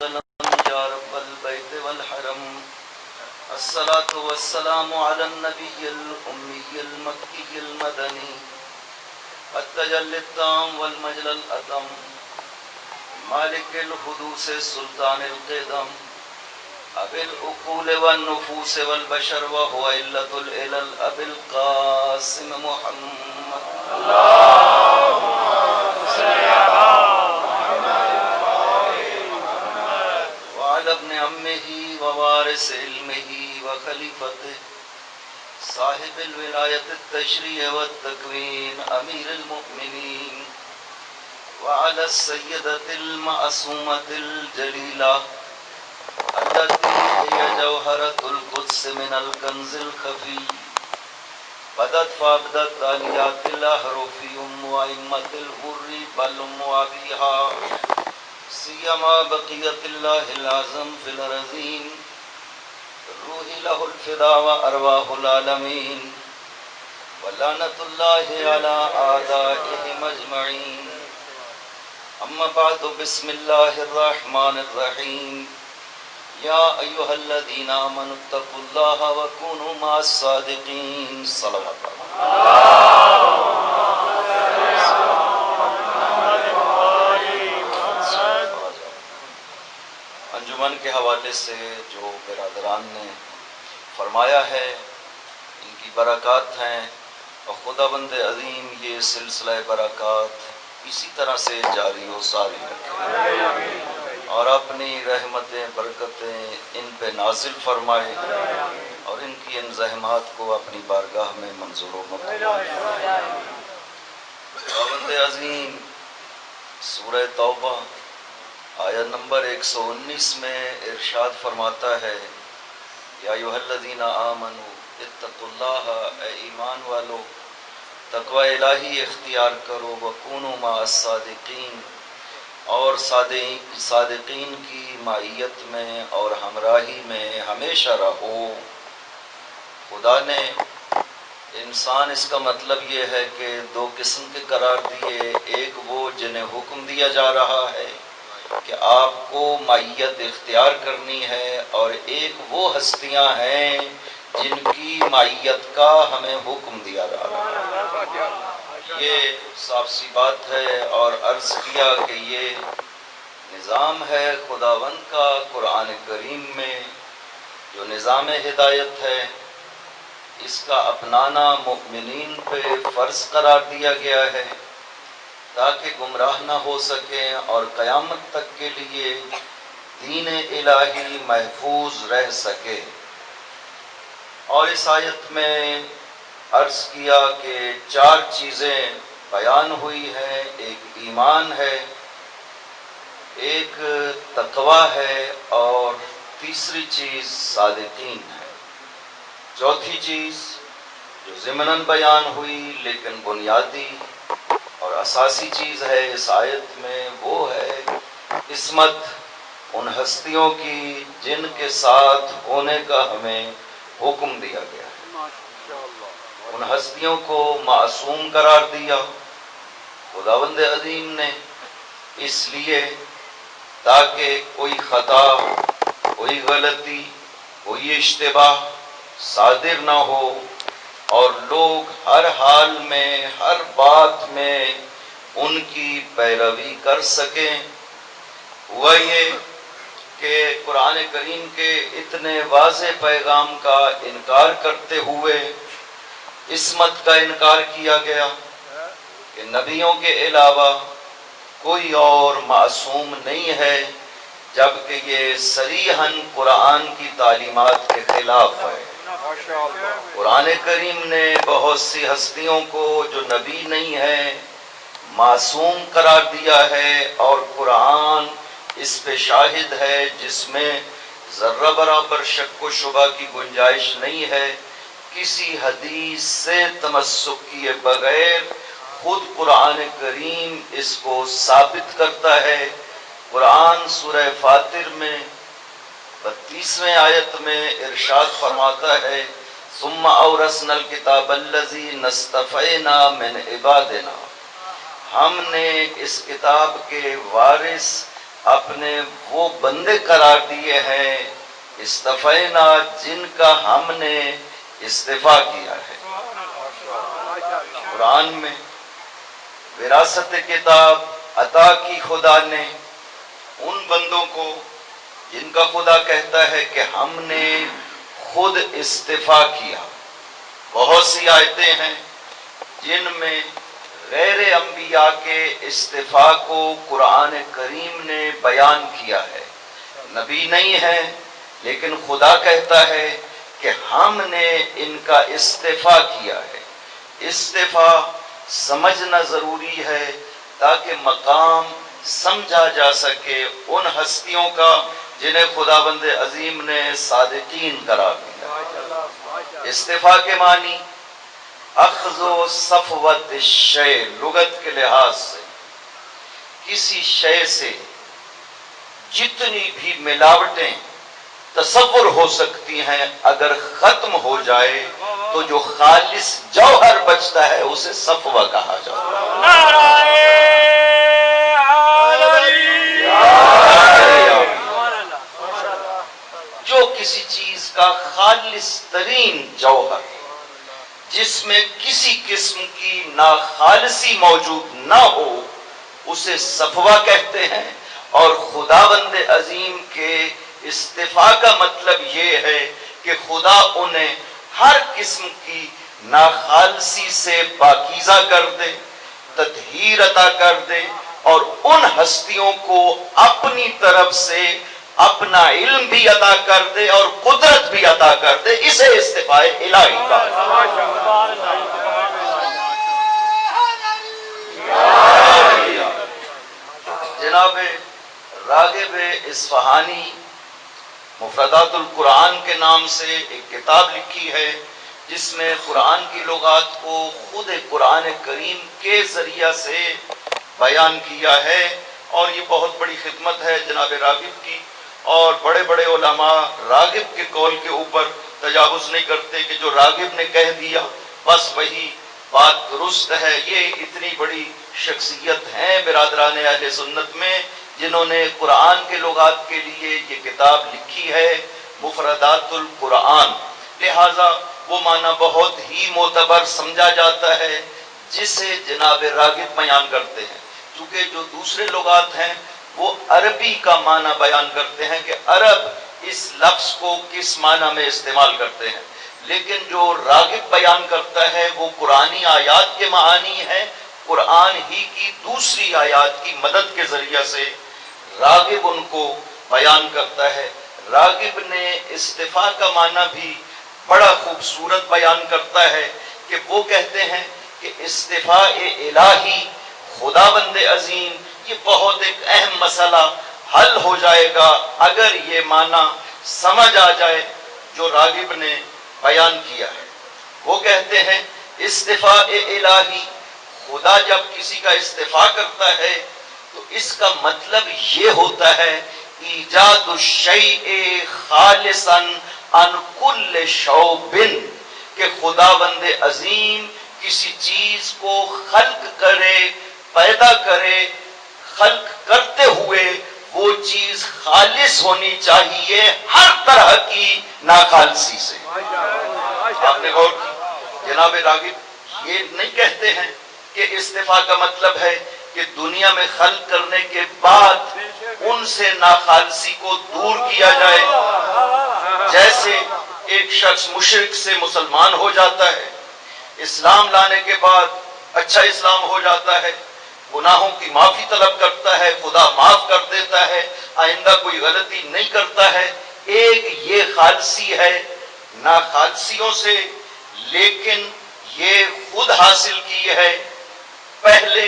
يا رب البيت والحرم الصلاة والسلام على النبي الأمي المكي المدني التجلي التام والمجل الأتم مالك الحدوث سلطان القدم أبي العقول والنفوس والبشر وهو إلة الإلل أبي القاسم محمد اللهم صل على وعلى ابن عمه ووارث علمه وخليفته صاحب الولاية التشريع والتكوين أمير المؤمنين وعلى السيدة المعصومة الجليلة التي هي جوهرة القدس من الكنز الخفي بدت فابدت آليات الأحرف أم أئمة الحر بل أم أبيها سيما بقية الله العظم في الأرضين الروح له الفداء وأرواح العالمين ولعنة الله على أعدائهم أجمعين أما بعد بسم الله الرحمن الرحيم يا أيها الذين آمنوا اتقوا الله وكونوا مع الصادقين صلوات انجمن کے حوالے سے جو برادران نے فرمایا ہے ان کی برکات ہیں اور خداوند عظیم یہ سلسلہ برکات اسی طرح سے جاری و ساری رکھے اور اپنی رحمتیں برکتیں ان پہ نازل فرمائے اور ان کی ان زحمات کو اپنی بارگاہ میں منظور و مقبول فرمائے۔ خداوند عظیم سورہ توبہ آیت نمبر 119 میں ارشاد فرماتا ہے یا ایھا الذین آمنوا اتقوا اللہ، اے ایمان والو تقوی الہی اختیار کرو، وکونوا مع الصادقین، اور صادقین کی معیت میں اور ہمراہی میں ہمیشہ رہو۔ خدا نے انسان، اس کا مطلب یہ ہے کہ دو قسم کے قرار دیے، ایک وہ جنہیں حکم دیا جا رہا ہے کہ آپ کو معیت اختیار کرنی ہے، اور ایک وہ ہستیاں ہیں جن کی معیت کا ہمیں حکم دیا جا رہا ہے۔ یہ صاف سی بات ہے، اور عرض کیا کہ یہ نظام ہے خداوند کا قرآن کریم میں، جو نظام ہدایت ہے، اس کا اپنانا مؤمنین پہ فرض قرار دیا گیا ہے تاکہ گمراہ نہ ہو سکیں اور قیامت تک کے لیے دین الہی محفوظ رہ سکے۔ اور اس آیت میں عرض کیا کہ 4 چیزیں بیان ہوئی ہیں، ایک ایمان ہے، ایک تقوی ہے، اور تیسری چیز صادقین ہے۔ چوتھی چیز جو ضمناً بیان ہوئی لیکن بنیادی اور اساسی چیز ہے اس آیت میں، وہ ہے عصمت ان ہستیوں کی جن کے ساتھ ہونے کا ہمیں حکم دیا گیا ہے۔ ان ہستیوں کو معصوم قرار دیا خداوند عظیم نے، اس لیے تاکہ کوئی خطا، کوئی غلطی، کوئی اشتباہ صادر نہ ہو، اور لوگ ہر حال میں، ہر بات میں ان کی پیروی کر سکیں۔ ہوا یہ کہ قرآن کریم کے اتنے واضح پیغام کا انکار کرتے ہوئے عصمت کا انکار کیا گیا کہ نبیوں کے علاوہ کوئی اور معصوم نہیں ہے، جبکہ یہ صریحاً قرآن کی تعلیمات کے خلاف ہے۔ قرآن کریم نے بہت سی ہستیوں کو جو نبی نہیں ہیں معصوم قرار دیا ہے، اور قرآن اس پہ شاہد ہے، جس میں ذرہ برابر شک و شبہ کی گنجائش نہیں ہے۔ کسی حدیث سے تمسک کیے بغیر خود قرآن کریم اس کو ثابت کرتا ہے۔ قرآن سورہ فاطر میں 32ویں آیت میں ارشاد فرماتا ہے ثم اورثنا الکتاب الذی نصطفینا من عبادنا، ہم نے اس کتاب کے وارث اپنے وہ بندے قرار دیے ہیں استفینا جن کا ہم نے استفا کیا ہے۔ قرآن میں وراثت کتاب عطا کی خدا نے ان بندوں کو جن کا خدا کہتا ہے کہ ہم نے خود استفا کیا۔ بہت سی آیتیں ہیں جن میں غیر انبیاء کے استفا کو قرآن کریم نے بیان کیا ہے۔ نبی نہیں ہے لیکن خدا کہتا ہے کہ ہم نے ان کا استفا کیا ہے۔ استفا سمجھنا ضروری ہے تاکہ مقام سمجھا جا سکے ان ہستیوں کا جنہیں خداوند عظیم نے صادقین قرار دیا۔ استفا کے معنی اخذ و صفوت الشیء، لغت کے لحاظ سے کسی شے سے جتنی بھی ملاوٹیں تصور ہو سکتی ہیں اگر ختم ہو جائے تو جو خالص جوہر بچتا ہے اسے صفوہ کہا جاتا ہے۔ جو کسی چیز کا خالص ترین جوہر جس میں کسی قسم کی ناخالصی موجود نہ ہو اسے صفوہ کہتے ہیں۔ اور خداوند عظیم کے استفا کا مطلب یہ ہے کہ خدا انہیں ہر قسم کی ناخالصی سے پاکیزہ کر دے، تطہیر عطا کر دے اور ان ہستیوں کو اپنی طرف سے اپنا علم بھی عطا کر دے اور قدرت بھی عطا کر دے۔ اسے استفاء الہی کہا جناب راغب اصفہانی مفردات القرآن کے نام سے ایک کتاب لکھی ہے جس میں قرآن کی لغات کو خود قرآن کریم کے ذریعہ سے بیان کیا ہے، اور یہ بہت بڑی خدمت ہے جناب راغب کی۔ اور بڑے بڑے علماء راغب کے قول کے اوپر تجاوز نہیں کرتے کہ جو راغب نے کہہ دیا بس وہی بات درست ہے۔ یہ اتنی بڑی شخصیت ہیں برادران اہل سنت میں جنہوں نے قرآن کے لغات کے لیے یہ کتاب لکھی ہے مفردات القرآن، لہذا وہ معنی بہت ہی معتبر سمجھا جاتا ہے جسے جناب راغب بیان کرتے ہیں، کیونکہ جو دوسرے لغات ہیں وہ عربی کا معنی بیان کرتے ہیں کہ عرب اس لفظ کو کس معنی میں استعمال کرتے ہیں، لیکن جو راغب بیان کرتا ہے وہ قرآنی آیات کے معانی ہے، قرآن ہی کی دوسری آیات کی مدد کے ذریعہ سے راغب ان کو بیان کرتا ہے۔ راغب نے استفا کا معنی بھی بڑا خوبصورت بیان کرتا ہے کہ وہ کہتے ہیں کہ استفاء الہی خداوند عظیم، یہ بہت ایک اہم مسئلہ حل ہو جائے گا اگر یہ معنی سمجھ آ جائے جو راغب نے بیان کیا ہے۔ وہ کہتے ہیں استفاء الہی، خدا جب کسی کا استفاء کرتا ہے تو اس کا مطلب یہ ہوتا ہے ایجاد الشیء خالصا عن کل شعب، کہ خداوند عظیم کسی چیز کو خلق کرے، پیدا کرے، خلق کرتے ہوئے وہ چیز خالص ہونی چاہیے ہر طرح کی ناخالصی سے۔ آپ نے غور کی جناب راغب یہ نہیں کہتے ہیں کہ استفاء کا مطلب ہے کہ دنیا میں خلق کرنے کے بعد ان سے ناخالصی کو دور کیا جائے، جیسے ایک شخص مشرک سے مسلمان ہو جاتا ہے، اسلام لانے کے بعد اچھا اسلام ہو جاتا ہے، گناہوں کی معافی طلب کرتا ہے، خدا معاف کر دیتا ہے، آئندہ کوئی غلطی نہیں کرتا ہے۔ ایک یہ خالصی ہے ناخالصیوں سے، لیکن یہ خود حاصل کی ہے، پہلے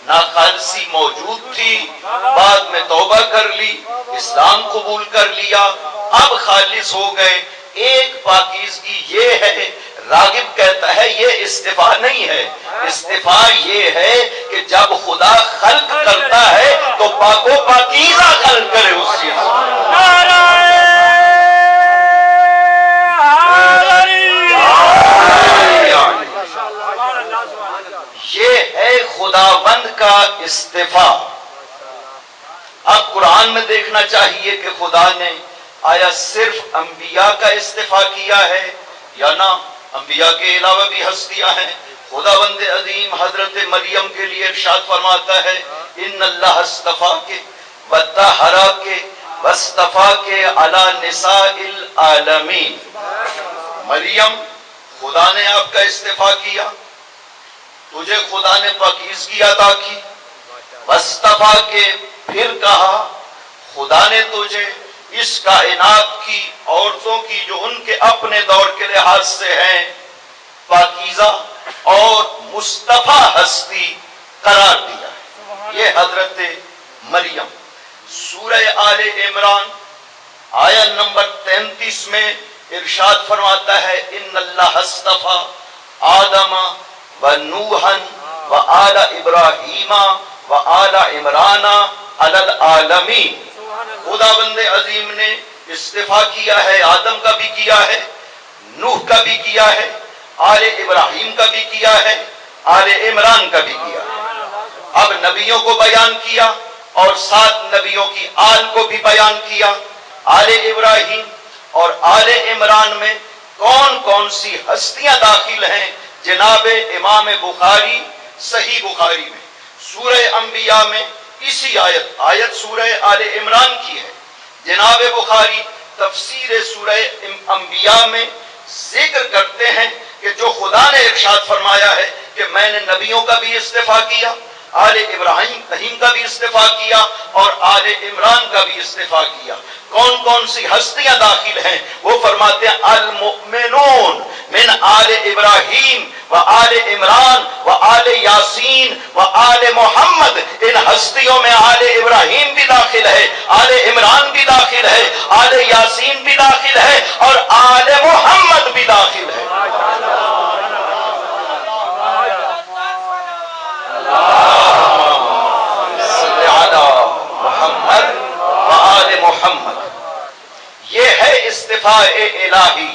ناخالصی موجود تھی، بعد میں توبہ کر لی، اسلام قبول کر لیا، اب خالص ہو گئے۔ ایک پاکیزگی یہ ہے، راغب کہتا ہے یہ استفاء نہیں ہے، استفاء یہ ہے کہ جب خدا خلق کرتا ہے تو پاک و پاکیزہ خلق کرے اس چیز یہ ہے خداوند کا استفاء۔ اب قرآن میں دیکھنا چاہیے کہ خدا نے آیا صرف انبیاء کا استفا کیا ہے یا نہ انبیاء کے علاوہ بھی ہستیاں ہیں. خداوند عظیم حضرت مریم کے لیے ارشاد فرماتا ہے ان اللہ اصطفا کے وطہرا کے واصطفا کے علی نساء العالمین. مریم خدا نے آپ کا استفا کیا، تجھے خدا نے پاکیزگی عطا کی. واصطفا کے پھر کہا خدا نے تجھے اس کائنات کی عورتوں کی جو ان کے اپنے دور کے لحاظ سے ہیں پاکیزہ اور مصطفی ہستی قرار دیا ہے. یہ حضرت مریم. سورہ آل عمران آیت نمبر 33 میں ارشاد فرماتا ہے ان اللہ اصطفی آدم و نوحا و آل ابراہیم و آل عمران علی العالمین. خداوند عظیم نے استفا کیا ہے، آدم کا بھی کیا ہے، نوح کا بھی کیا ہے، آل ابراہیم کا بھی کیا ہے، آل عمران کا بھی کیا ہے. اب نبیوں کو بیان کیا اور 7 نبیوں کی آل کو بھی بیان کیا. آل ابراہیم اور آل عمران میں کون کون سی ہستیاں داخل ہیں؟ جناب امام بخاری صحیح بخاری میں سورہ انبیاء میں اسی آیت سورہ آل عمران کی ہے. جناب بخاری تفسیر سورہ انبیاء میں ذکر کرتے ہیں کہ جو خدا نے ارشاد فرمایا ہے کہ میں نے نبیوں کا بھی استفا کیا، آل ابراہیم کا بھی استفا کیا اور آل عمران کا بھی استفا کیا. کون کون سی ہستیاں داخل ہیں؟ وہ فرماتے ہیں المؤمنون من آل ابراہیم و آل عمران و آل یاسین و آل محمد. ان ہستیوں میں آل ابراہیم بھی داخل ہے، آل عمران بھی داخل ہے، آل یاسین بھی داخل ہے اور آل محمد بھی داخل ہے. محمد. یہ ہے استفاء الہی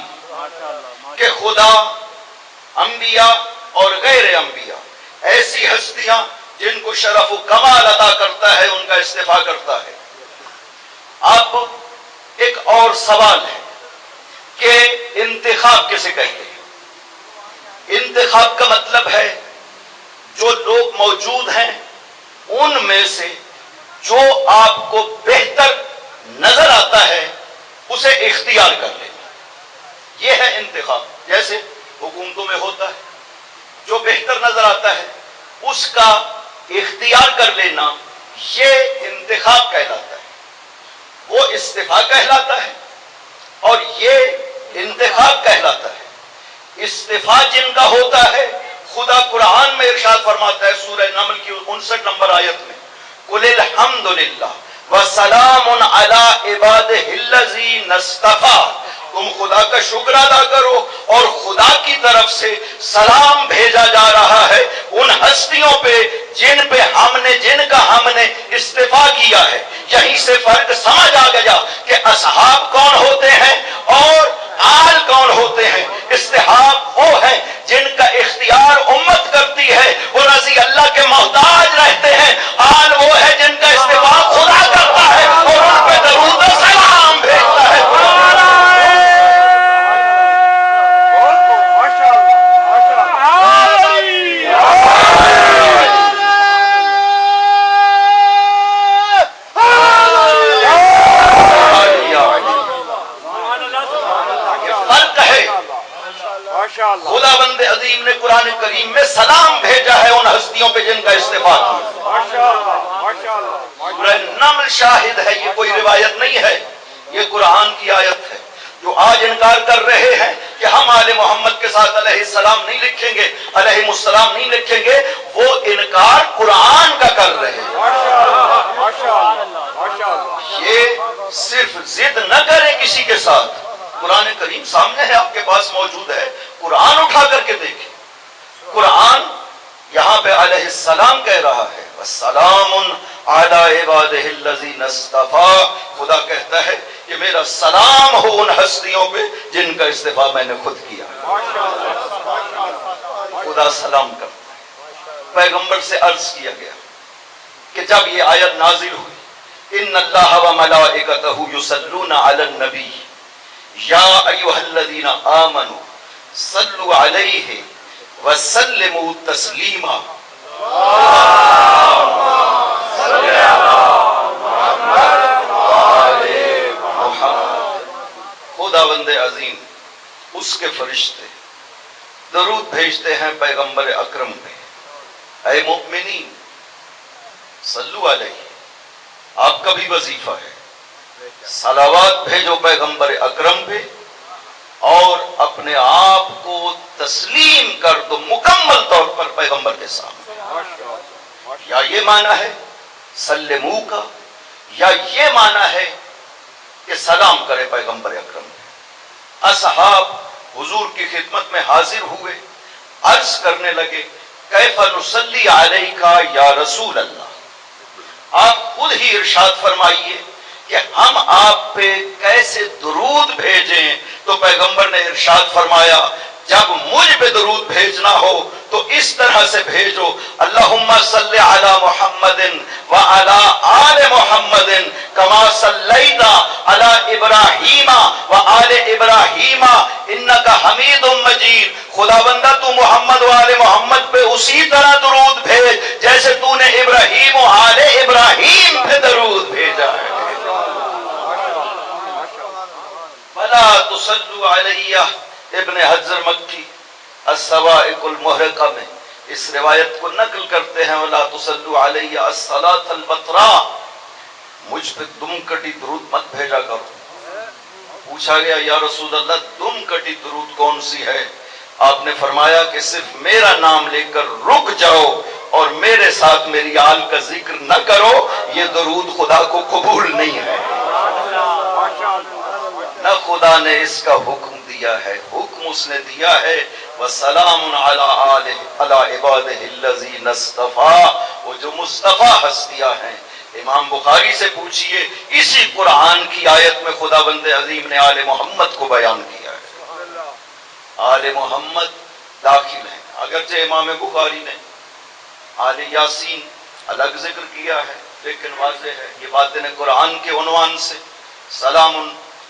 کہ خدا انبیاء اور غیر انبیاء ایسی ہستیاں جن کو شرف و کمال عطا کرتا ہے ان کا استفاء کرتا ہے. اب ایک اور سوال ہے کہ انتخاب کسے کہتے ہیں؟ انتخاب کا مطلب ہے جو لوگ موجود ہیں ان میں سے جو آپ کو بہتر نظر آتا ہے اسے اختیار کر لینا. یہ ہے انتخاب. جیسے حکومتوں میں ہوتا ہے جو بہتر نظر آتا ہے اس کا اختیار کر لینا، یہ انتخاب کہلاتا ہے. وہ استفاء کہلاتا ہے اور یہ انتخاب کہلاتا ہے. استفاء جن کا ہوتا ہے خدا قرآن میں ارشاد فرماتا ہے سورہ نمل کی 59 نمبر آیت میں قل الحمد للہ وسلام علی عبادہ الذین اصطفیٰ. تم خدا کا شکر ادا کرو اور خدا کی طرف سے سلام بھیجا جا رہا ہے ان ہستیوں پہ جن کا ہم نے استفاء کیا ہے. یہیں سے فرق سمجھ آ گیا کہ اصحاب کون ہوتے ہیں اور آل کون ہوتے ہیں. اصحاب وہ ہیں جن کا اختیار امت کرتی ہے، وہ رضی اللہ کے محتاج رہتے ہیں. آل وہ ہے جن کا استفاء خدا کرتا ہے اور ان پہ درود و سلام بھیجتا ہے. خداوند عظیم نے قرآن کریم میں سلام بھیجا ہے ان ہستیوں پہ جن کا استفاء کیا. سورہ نمل شاہد ہے، یہ کوئی روایت نہیں ہے، یہ قرآن کی آیت ہے. جو آج انکار کر رہے ہیں کہ ہم آل محمد کے ساتھ علیہ السلام نہیں لکھیں گے، علیہ السلام نہیں لکھیں گے، وہ انکار قرآن کا کر رہے ہیں. یہ صرف ضد نہ کریں کسی کے ساتھ. قرآن کریم سامنے ہے، آپ کے پاس موجود ہے، قرآن اٹھا کر کے دیکھیں. قرآن یہاں پہ علیہ السلام کہہ رہا ہے وَالسَّلَامٌ عَلَىٰ عِبَادِهِ الَّذِينَ اصْطَفَىٰ. خدا کہتا ہے کہ میرا سلام ہو ان ہستیوں پہ جن کا استفاء میں نے خود کیا. خدا سلام کرتا ہے. پیغمبر سے عرض کیا گیا کہ جب یہ آیت نازل ہوئی ان اللہ و ملائکتہ یصلون علی النبی یا ایھا الذین آمنوا صلوا علیہ وسلموا تسلیما. خداوند عظیم اس کے فرشتے درود بھیجتے ہیں پیغمبر اکرم پہ. اے مؤمنین صلو علیہ، آپ کا بھی وظیفہ ہے صلوات بھیجو پیغمبر اکرم پہ، اور اپنے آپ کو تسلیم کر دو مکمل طور پر پیغمبر کے سامنے. یا یہ معنی ہے سلمو کا، یا یہ معنی ہے کہ سلام کرے پیغمبر اکرم پہ. اصحاب حضور کی خدمت میں حاضر ہوئے، عرض کرنے لگے کیف نصلی علیک یا رسول اللہ. آپ خود ہی ارشاد فرمائیے کہ ہم آپ پہ کیسے درود بھیجیں. تو پیغمبر نے ارشاد فرمایا جب مجھ پہ درود بھیجنا ہو تو اس طرح سے بھیجو، اللہم صلی علی محمد وعلی آل محمد کما صلیت علی ابراہیم وآل ابراہیم انک حمید مجید. خداوندہ تو محمد و آل محمد پہ اسی طرح درود بھیج جیسے تو نے ابراہیم و آل ابراہیم پہ درود بھیجا ہے. ولا تصلوا علی، ابن حجر مکی الصواعق المحرقہ میں اس روایت کو نقل کرتے ہیں، ولا تصلوا علی الصلاۃ البتراء، مجھ پہ دم کٹی درود مت بھیجا کرو. پوچھا گیا یا رسول اللہ دم کٹی درود کون سی ہے؟ آپ نے فرمایا کہ صرف میرا نام لے کر رک جاؤ اور میرے ساتھ میری آل کا ذکر نہ کرو، یہ درود خدا کو قبول نہیں ہے. نہ خدا نے اس کا حکم دیا ہے، حکم اس نے دیا ہے وَسَلَامٌ عَلَىٰ عِبَادِهِ الَّذِينَ اصْطَفَىٰ، وہ جو مصطفیٰ ہستیاں ہیں. امام بخاری سے پوچھئے اسی قرآن کی آیت میں خداوند عظیم نے آل محمد کو بیان کیا ہے. آل محمد داخل ہیں، اگرچہ امام بخاری نے آل یاسین الگ ذکر کیا ہے لیکن واضح ہے یہ باطن قرآن کے عنوان سے سلام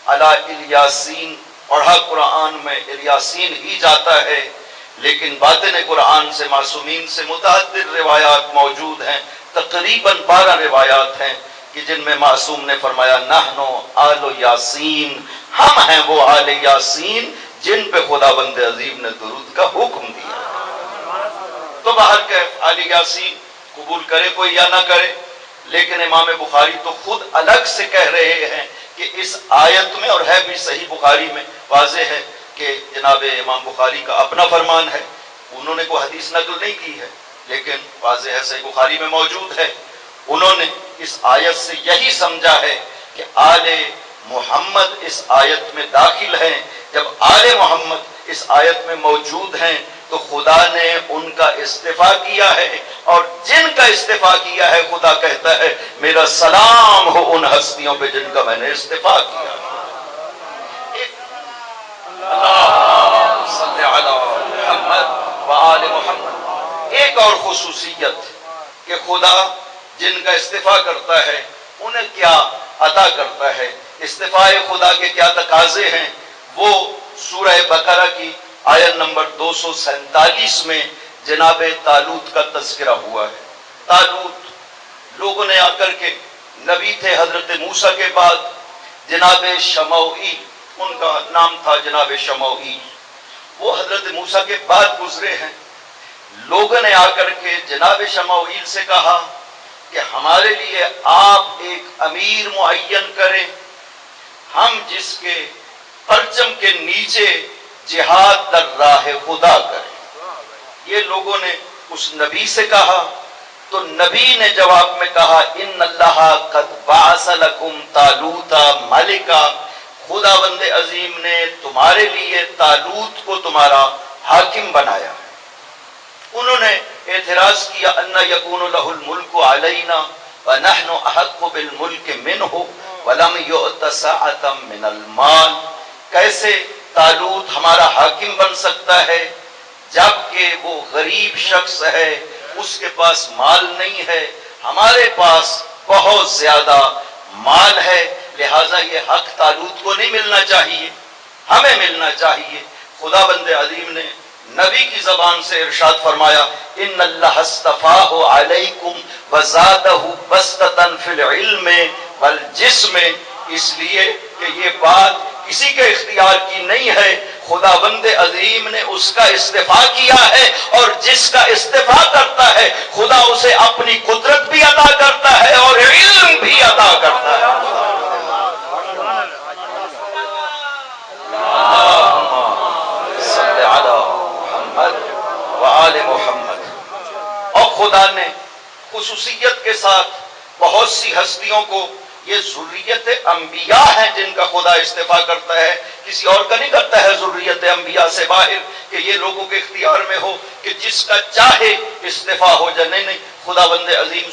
علی الیاسین پڑھا قرآن میں الیاسین ہی جاتا ہے، لیکن باطن قرآن سے معصومین سے متعدد روایات موجود ہیں. تقریباً 12 روایات ہیں کہ جن میں معصوم نے فرمایا نحنو آل یاسین، ہم ہیں وہ آل یاسین جن پہ خداوند عظیم نے درود کا حکم دیا. تو باہر کے آل یاسین قبول کرے کوئی یا نہ کرے، لیکن امام بخاری تو خود الگ سے کہہ رہے ہیں کہ اس آیت میں، اور ہے بھی صحیح بخاری میں واضح ہے کہ جناب امام بخاری کا اپنا فرمان ہے، انہوں نے کوئی حدیث نقل نہیں کی ہے لیکن واضح ہے صحیح بخاری میں موجود ہے. انہوں نے اس آیت سے یہی سمجھا ہے کہ آل محمد اس آیت میں داخل ہیں. جب آل محمد اس آیت میں موجود ہیں تو خدا نے ان کا استفاء کیا ہے، اور جن کا استفاء کیا ہے خدا کہتا ہے میرا سلام ہو ان ہستیوں پہ جن کا میں نے استفاء کیا. اللہ صلی علی محمد وآل محمد. ایک اور خصوصیت کہ خدا جن کا استفاء کرتا ہے انہیں کیا عطا کرتا ہے، استفاء خدا کے کیا تقاضے ہیں، وہ سورہ بقرہ کی آیت نمبر 247 میں جناب طالوت کا تذکرہ ہوا ہے. طالوت لوگوں نے آ کر کے، نبی تھے حضرت موسیٰ کے بعد جناب شموئیل، ان کا نام تھا جناب شموئیل، وہ حضرت موسیٰ کے بعد گزرے ہیں. لوگوں نے آ کر کے جناب شموئیل سے کہا کہ ہمارے لیے آپ ایک امیر معین کریں، ہم جس کے پرچم کے نیچے جہاد در راہ خدا کریں. یہ لوگوں نے اس نبی سے کہا تو نبی نے جواب میں کہا ان اللہ قد بعث لکم طالوت ملکا، خداوند عظیم نے تمہارے لیے طالوت کو تمہارا حاکم بنایا ہے. انہوں نے اعتراض کیا ان یکون لہ الملک علینا ونحن احق بالملک منہ ولم یؤت سعۃ من المال. کیسے طالوت ہمارا حاکم بن سکتا ہے جبکہ وہ غریب شخص ہے، اس کے پاس مال نہیں ہے، ہمارے پاس بہت زیادہ مال ہے، لہٰذا یہ حق طالوت کو نہیں ملنا چاہیے، ہمیں ملنا چاہیے۔ خدا بند عظیم نے نبی کی زبان سے ارشاد فرمایا ان اللہ اصطفاہ علیکم وزادہ بسطۃ فی العلم والجسم، اس لیے کہ یہ بات کسی کے اختیار کی نہیں ہے، خدا بند عظیم نے اس کا استفاء کیا ہے، اور جس کا استفاء کرتا ہے خدا اسے اپنی قدرت بھی عطا کرتا ہے اور علم بھی عطا کرتا ہے۔ صلی علی محمد وآل محمد۔ اور خدا نے خصوصیت کے ساتھ بہت سی ہستیوں کو، یہ ذریت انبیاء ہیں جن کا خدا استفاء کرتا ہے، کسی اور کا نہیں کرتا ہے ذریت انبیاء سے باہر کہ یہ لوگوں کے اختیار میں ہو کہ جس کا چاہے استفاء ہو جائے، نہیں، خدا بند عظیم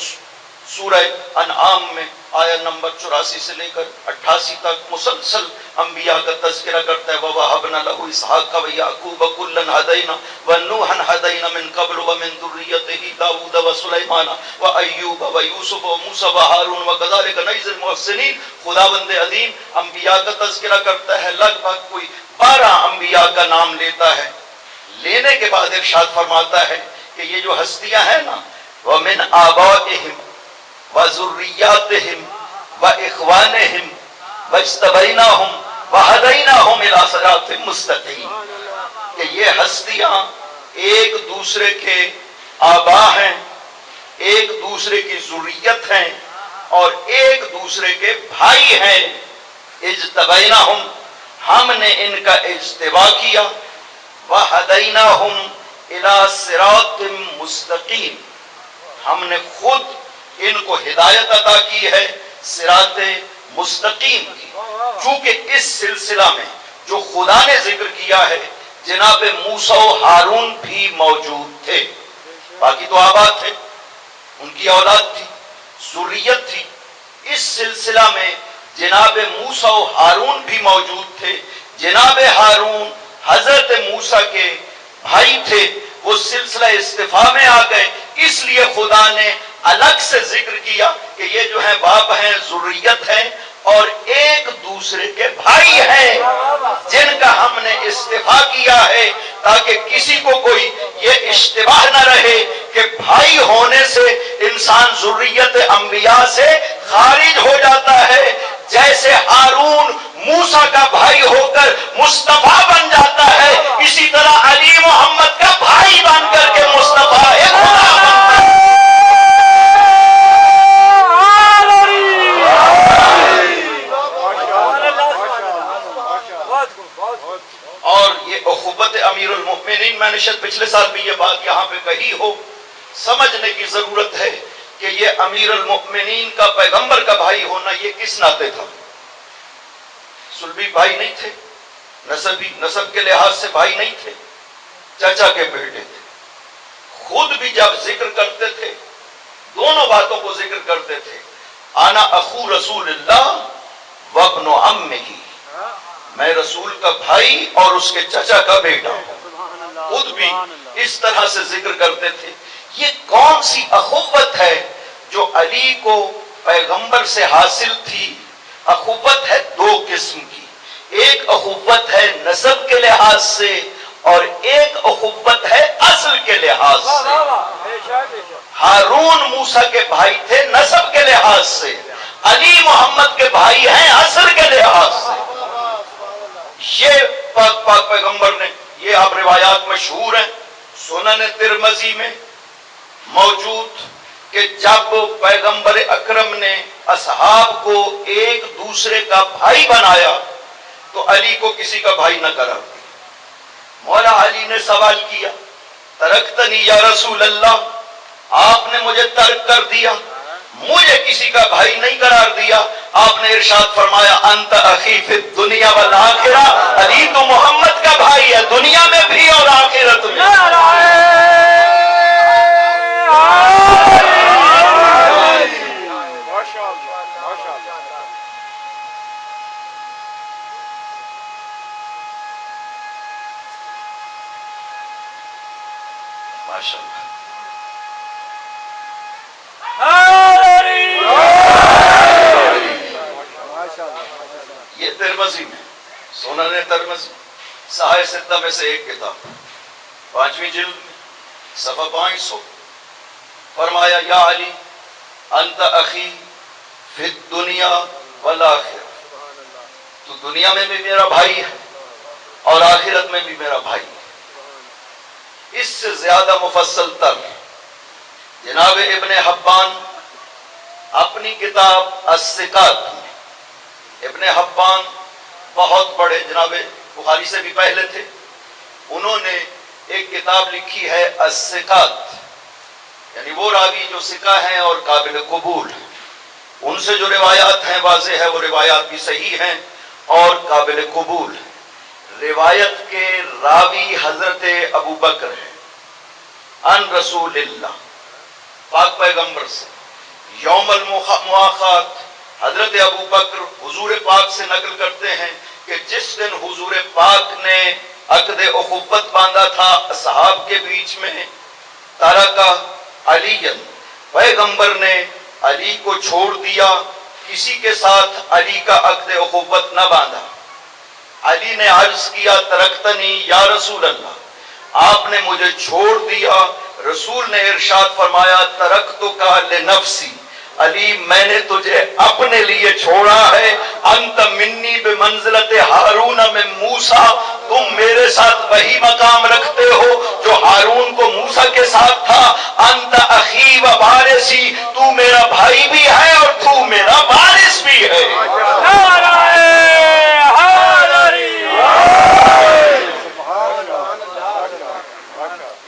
سورہ انعام میں آیت نمبر 84 سے لے کر 88 تک مسلسل انبیاء کا تذکرہ کرتا ہے۔ وَوَهَبْنَا لَهُ إِسْحَاقَ وَيَعْقُوبَ كُلًّا هَدَيْنَا وَنُوحًا هَدَيْنَا مِن قَبْلُ وَمِن ذُرِّيَّتِهِ دَاوُودَ وَسُلَيْمَانَ وَأَيُّوبَ وَيُوسُفَ وَمُوسَىٰ وَهَارُونَ وَكَذَلِكَ نَجْزِي الْمُحْسِنِينَ۔ خداوند عظیم انبیاء کا تذکرہ کرتا ہے، لگ بھگ کوئی 12 انبیاء کا نام لیتا ہے، لینے کے بعد ارشاد فرماتا ہے کہ یہ جو ہستیاں ہیں نا، وَمِنْ آبَائِهِمْ وَذُرِّيَّاتِهِمْ وَإِخْوَانِهِمْ وَاجْتَبَيْنَاهُمْ وَهَدَيْنَاهُمْ إِلَىٰ صِرَاطٍ مُسْتَقِيمٍ، کہ یہ ہستیاں ایک دوسرے کے آبا ہیں، ایک دوسرے کی ذریت ہیں اور ایک دوسرے کے بھائی ہیں۔ اجتبیناہم، ہم نے ان کا اجتباء کیا، وَہَدَيْنَاهُمْ إِلَىٰ صِرَاطٍ مُسْتَقِيمٍ، ہم نے خود ان کو ہدایت عطا کی ہے صراط مستقیم کی۔ چونکہ اس سلسلہ میں جو خدا نے ذکر کیا ہے جناب موسیٰ و ہارون بھی موجود تھے، باقی تو آباد تھے، ان کی اولاد تھی، ذریت تھی، اس سلسلہ میں جناب موسیٰ و ہارون بھی موجود تھے۔ جناب ہارون حضرت موسیٰ کے بھائی تھے، وہ سلسلہ استفاء میں آ گئے، اس لیے خدا نے الگ سے ذکر کیا کہ یہ جو ہے باپ ہیں، ذریت ہیں اور ایک دوسرے کے بھائی ہیں جن کا ہم نے استفاء کیا ہے، تاکہ کسی کو کوئی یہ اشتباہ نہ رہے کہ بھائی ہونے سے انسان ذریت انبیاء سے خارج ہو جاتا ہے۔ جیسے ہارون موسیٰ کا بھائی ہو کر مصطفیٰ بن جاتا ہے، اسی طرح علی محمد کا بھائی بن کر کے مصطفیٰ خدا بنتا ہے۔ اور یہ اخوت امیر المؤمنین، میں نے شاید پچھلے سال بھی یہ بات یہاں پہ کہی ہو، سمجھنے کی ضرورت ہے کہ یہ امیر المؤمنین کا پیغمبر کا بھائی ہونا یہ کس ناطے تھا؟ سلبی بھائی نہیں تھے، نسب کے لحاظ سے بھائی نہیں تھے، چچا کے بیٹے تھے۔ خود بھی جب ذکر کرتے تھے دونوں باتوں کو ذکر کرتے تھے، انا اخو رسول اللہ وابن عمہ، میں رسول کا بھائی اور اس کے چچا کا بیٹا ہوں۔ خود بھی اس طرح سے ذکر کرتے تھے۔ یہ کون سی اخوت ہے جو علی کو پیغمبر سے حاصل تھی؟ اخوت ہے دو قسم کی، ایک اخوت ہے نسب کے لحاظ سے اور ایک اخوت ہے اصل کے لحاظ سے۔ ہارون موسیٰ کے بھائی تھے نسب کے لحاظ سے، علی محمد کے بھائی ہیں اصل کے لحاظ سے۔ یہ پاک پیغمبر نے، یہ آپ روایات مشہور ہیں سنن ترمذی میں موجود، کہ جب پیغمبر اکرم نے اصحاب کو ایک دوسرے کا بھائی بنایا تو علی کو کسی کا بھائی نہ قرار دیا۔ مولا علی نے سوال کیا، ترکتنی یا رسول اللہ، آپ نے مجھے ترک کر دیا، مجھے کسی کا بھائی نہیں قرار دیا۔ آپ نے ارشاد فرمایا انت اخی فی الدنیا والآخرہ، علی تو محمد کا بھائی ہے دنیا میں بھی اور آخرت میں۔ یہ ترمذی میں سنن ترمذی صحیح ستہ میں سے ایک کتاب 5ویں جلد میں صفحہ 500 فرمایا یا علی انت اخی فی الدنیا والآخرہ، تو دنیا میں بھی میرا بھائی ہے اور آخرت میں بھی میرا بھائی ہے۔ اس سے زیادہ مفصل تر جناب ابن حبان اپنی کتاب الثقات میں، ابن حبان بہت بڑے جناب بخاری سے بھی پہلے تھے، انہوں نے ایک کتاب لکھی ہے الثقات، یعنی وہ راوی جو ثقہ ہیں اور قابل قبول ہیں، ان سے جو روایات ہیں واضح ہے وہ روایات بھی صحیح ہیں اور قابل قبول ہیں۔ روایت کے راوی حضرت ابو بکر ہیں ان رسول اللہ، پاک پیغمبر سے یوم المواخات حضرت ابو بکر حضور پاک سے نقل کرتے ہیں کہ جس دن حضور پاک نے عقد اخوت باندھا تھا اصحاب کے بیچ میں، ترکا علی، پیغمبر نے علی کو چھوڑ دیا، کسی کے ساتھ علی کا عقد اخوت نہ باندھا۔ علی نے عرض کیا ترکتنی یا رسول اللہ، آپ نے مجھے چھوڑ دیا۔ رسول نے ارشاد فرمایا ترکتک لنفسی، علی میں نے تجھے اپنے لیے چھوڑا ہے، انت منی بمنزلت ہارون من موسیٰ، تم میرے ساتھ وہی مقام رکھتے ہو جو ہارون کو موسیٰ کے ساتھ تھا، انت اخی و وارثی، تو میرا بھائی بھی ہے اور تو میرا وارث بھی ہے۔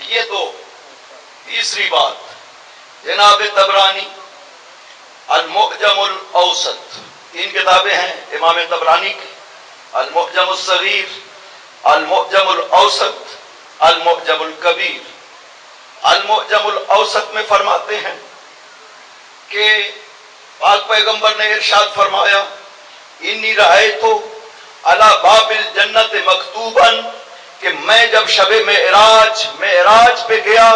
یہ تو تیسری بات۔ جناب طبرانی المعجم الاوسط، 3 کتابیں ہیں امام طبرانی کی، المعجم الصغیر، المعجم الاوسط، المعجم الکبیر۔ المعجم الاوسط میں فرماتے ہیں کہ پاک پیغمبر نے ارشاد فرمایا انی رأیت علی باب الجنت مکتوبا، کہ میں جب شب معراج پہ گیا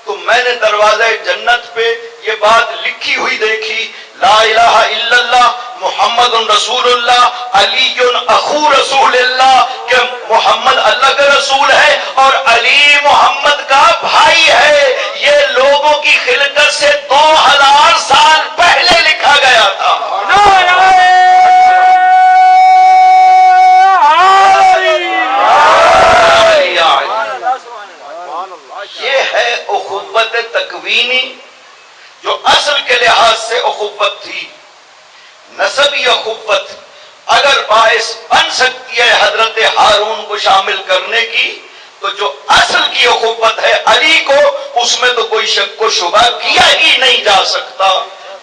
تو میں نے دروازہ جنت پہ یہ بات لکھی ہوئی دیکھی، لا الہ الا اللہ محمد رسول اللہ علی اخو رسول اللہ، کہ محمد اللہ کا رسول ہے اور علی محمد کا بھائی ہے۔ یہ لوگوں کی خلقت سے 2000 سال پہلے لکھا گیا تھا۔ یہ ہے اخوت تکوینی جو اصل کے لحاظ سے اخوت تھی۔ نسبی اخوت اگر باعث بن سکتی ہے حضرت ہارون کو شامل کرنے کی، تو جو اصل کی اخوت ہے علی کو، اس میں تو کوئی شک و شبہ کیا ہی نہیں جا سکتا۔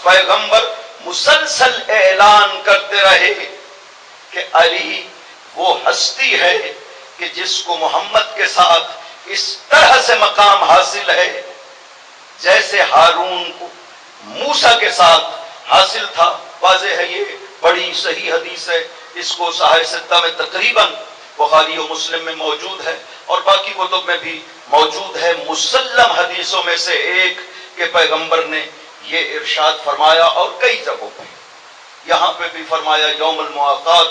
پیغمبر مسلسل اعلان کرتے رہے کہ علی وہ ہستی ہے کہ جس کو محمد کے ساتھ اس طرح سے مقام حاصل ہے جیسے ہارون کو موسیٰ کے ساتھ حاصل تھا۔ واضح ہے، یہ بڑی صحیح حدیث ہے، اس کو صحیح ستہ میں تقریباً بخاری و مسلم میں موجود ہے اور باقی کتب میں بھی موجود ہے۔ مسلم حدیثوں میں سے ایک کہ پیغمبر نے یہ ارشاد فرمایا، اور کئی جگہوں پہ، یہاں پہ بھی فرمایا یوم المواقات،